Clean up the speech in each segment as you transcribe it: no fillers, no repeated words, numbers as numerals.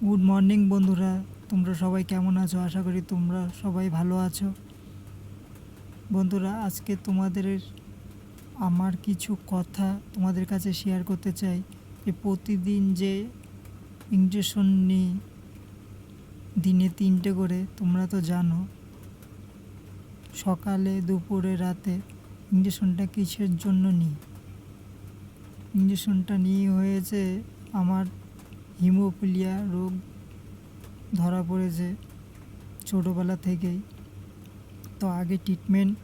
Good morning বন্ধুরা, তোমরা সবাই কেমন আছো? আশা করি তোমরা সবাই ভালো আছো। বন্ধুরা, আজকে তোমাদের আমার কিছু কথা তোমাদের কাছে শেয়ার করতে চাই। যে প্রতিদিন যে ইঞ্জেকশন নিই, দিনে 3টে করে, তোমরা তো জানো। সকালে, দুপুরে, রাতে ইঞ্জেকশনটা কিসের জন্য নিই? ইঞ্জেকশনটা নিয়ে হয়েছে আমার হিমোফিলিয়া রোগ ধরা পড়েছে ছোটোবেলা থেকেই। তো আগে ট্রিটমেন্ট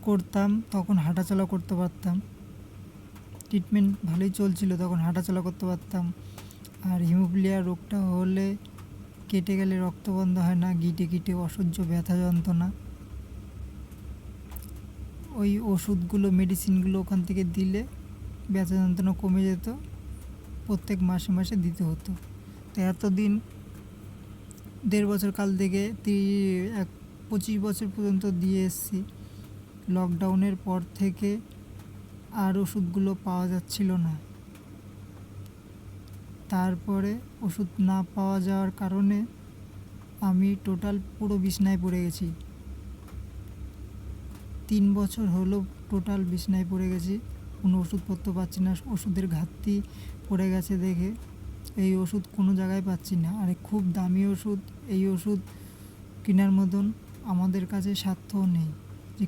করতাম, তখন হাঁটাচলা করতে পারতাম। ট্রিটমেন্ট ভালোই চলছিল, তখন হাঁটাচলা করতে পারতাম। আর হিমোফিলিয়া রোগটা হলে কেটে গেলে রক্ত বন্ধ হয় না, গিটে গিটে অসহ্য ব্যথা যন্ত্রণা। ওই ওষুধগুলো, মেডিসিনগুলো ওখান থেকে দিলে ব্যথা যন্ত্রণা কমে যেত। প্রত্যেক মাসে মাসে দিতে হতো। তো এতদিন 1.5 বছর কাল থেকে 25 বছর পর্যন্ত দিয়ে এসেছি। লকডাউনের পর থেকে আর ওষুধগুলো পাওয়া যাচ্ছিল না। তারপরে ওষুধ না পাওয়া যাওয়ার কারণে আমি টোটাল পুরো বিছনায় পড়ে গেছি। 3 বছর হলো টোটাল বিছনায় পড়ে গেছি, কোনো ওষুধপত্র পাচ্ছি না। ওষুধের ঘাটতি পড়ে গেছে দেখে এই ওষুধ কোনো জায়গায় পাচ্ছি না। আর খুব দামি ওষুধ, এই ওষুধ কেনার মতন আমাদের কাছে সাধ্যও নেই যে